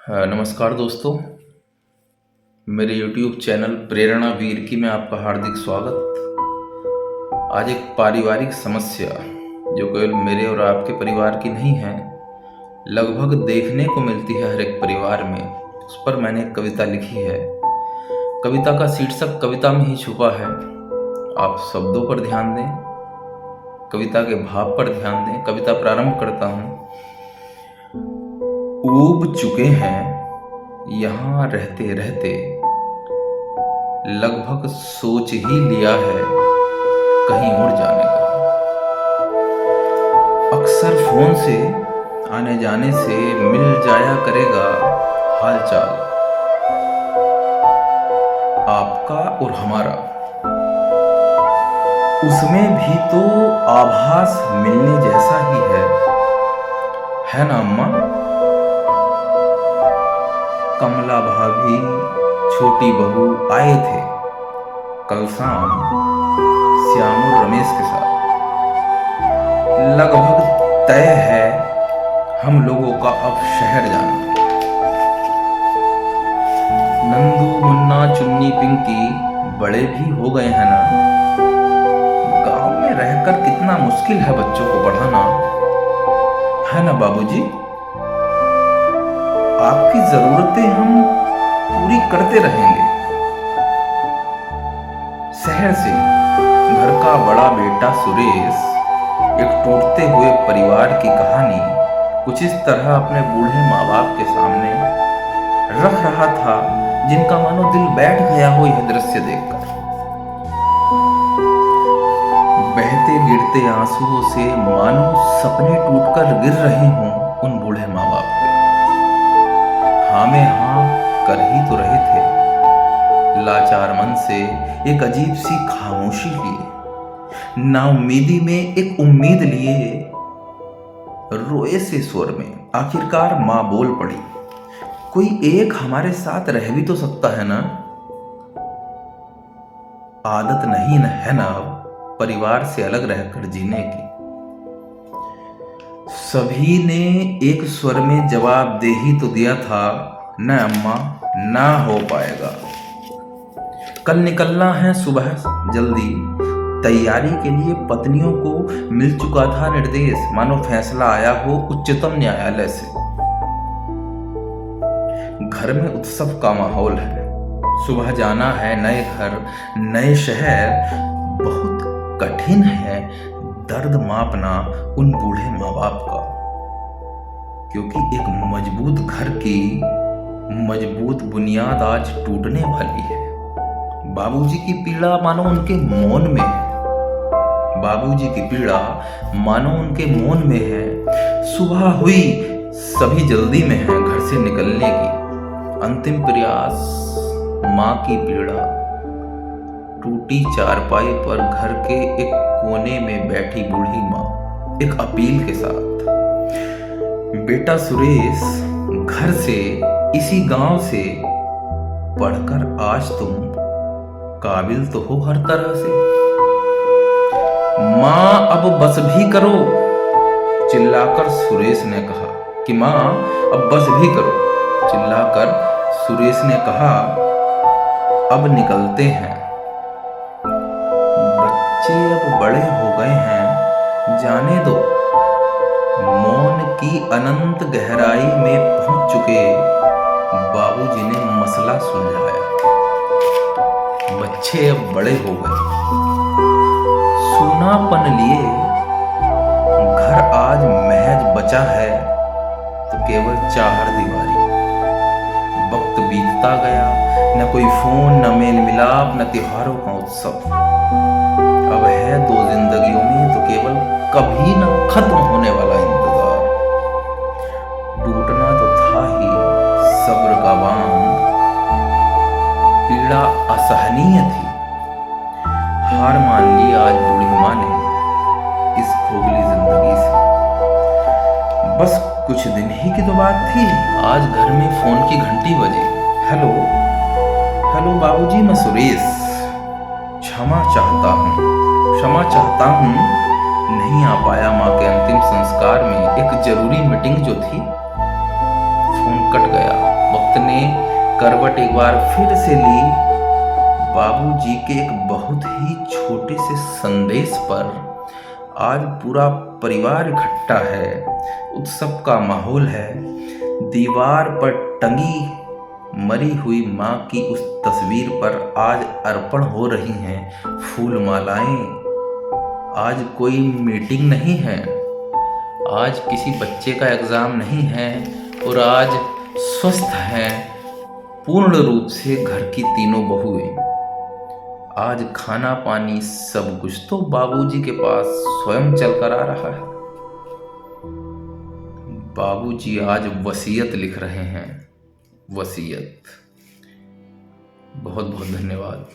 नमस्कार दोस्तों। मेरे YouTube चैनल प्रेरणा वीर की में आपका हार्दिक स्वागत। आज एक पारिवारिक समस्या जो केवल मेरे और आपके परिवार की नहीं है, लगभग देखने को मिलती है हर एक परिवार में, उस पर मैंने एक कविता लिखी है। कविता का शीर्षक कविता में ही छुपा है। आप शब्दों पर ध्यान दें, कविता के भाव पर ध्यान दें। कविता प्रारंभ करता हूँ। ऊब चुके हैं यहाँ रहते रहते, लगभग सोच ही लिया है कहीं और जाने का। अक्सर फोन से आने जाने से मिल जाया करेगा हालचाल आपका और हमारा। उसमें भी तो आभास मिलने जैसा ही है ना अम्मा? कमला भाभी, छोटी बहू आए थे कल शाम श्याम और रमेश के साथ। लगभग तय है हम लोगों का अब शहर जाना। नंदू, मुन्ना, चुन्नी, पिंकी बड़े भी हो गए हैं ना। गांव में रहकर कितना मुश्किल है बच्चों को पढ़ाना, है ना बाबूजी? आपकी जरूरतें हम पूरी करते रहेंगे। शहर से घर का बड़ा बेटा सुरेश एक टूटते हुए परिवार की कहानी कुछ इस तरह अपने बूढ़े माँ बाप के सामने रख रहा था, जिनका मानो दिल बैठ गया हो यह दृश्य देखकर। बहते गिरते आंसुओं से मानो सपने टूटकर गिर रहे हों उन बूढ़े माँ बाप पे। हाँ में हाँ कर ही तो रहे थे, लाचार मन से एक अजीब सी खामोशी लिए, नाउम्मीदी में एक उम्मीद लिए। रोए से स्वर में आखिरकार माँ बोल पड़ी, कोई एक हमारे साथ रह भी तो सकता है ना। आदत नहीं है ना अब परिवार से अलग रहकर जीने की। सभी ने एक स्वर में जवाब दे ही तो दिया था, न अम्मा, ना हो पाएगा। कल निकलना है सुबह जल्दी। तैयारी के लिए पत्नियों को मिल चुका था निर्देश, मानो फैसला आया हो उच्चतम न्यायालय से। घर में उत्सव का माहौल है। सुबह जाना है नए घर, नए शहर। बहुत कठिन है दर्द मापना उन बूढ़े माँ बाप का, क्योंकि एक मजबूत घर की मजबूत बुनियाद आज टूटने वाली है। बाबूजी की पीड़ा मानो उनके मौन में है। बाबूजी की पीड़ा मानो उनके मौन में है। सुबह हुई, सभी जल्दी में है घर से निकलने की। अंतिम प्रयास, माँ की पीड़ा। टूटी चारपाई पर घर के एक कोने में बैठी बूढ़ी माँ एक अपील के साथ, बेटा सुरेश, घर से, इसी गांव से पढ़कर आज तुम काबिल तो हो हर तरह से। माँ अब बस भी करो, चिल्लाकर सुरेश ने कहा कि माँ अब बस भी करो, चिल्लाकर सुरेश ने कहा अब निकलते हैं। बच्चे अब बड़े हो गए हैं, जाने दो। मौन की अनंत गहराई में पहुंच चुके बाबूजी ने मसला सुलझाया। बच्चे अब बड़े हो गए, सूनापन लिए। घर आज महज बचा है तो केवल चार दीवारी। वक्त बीतता गया, न कोई फोन, न मेल मिलाप, न त्योहारों का उत्सव। अब है दो जिंदगियों में तो केवल कभी न खत्म होने वाला इंतजार। टूटना तो था ही सब्र का बांध, पीड़ा असहनीय थी। हार मान ली आज बूढ़ी माँ ने इस खोखली जिंदगी से। बस कुछ दिन ही की तो बात थी, आज घर में फोन की घंटी बजे। हेलो हेलो बाबूजी, मैं सुरेश। क्षमा चाहता हूँ नहीं आ पाया माँ के अंतिम संस्कार में। एक जरूरी मीटिंग जो थी, फोन कट गया। करवट एक बार फिर से ली। बाबूजी के एक बहुत ही छोटे से संदेश पर आज पूरा परिवार इकट्ठा है। उत्सव का माहौल है। दीवार पर टंगी मरी हुई माँ की उस तस्वीर पर आज अर्पण हो रही हैं फूल मालाएं। आज कोई मीटिंग नहीं है, आज किसी बच्चे का एग्ज़ाम नहीं है और आज स्वस्थ हैं पूर्ण रूप से घर की तीनों बहुएं। आज खाना पानी सब कुछ तो बाबूजी के पास स्वयं चल कर आ रहा है। बाबूजी आज वसीयत लिख रहे हैं, वसीयत। बहुत बहुत धन्यवाद।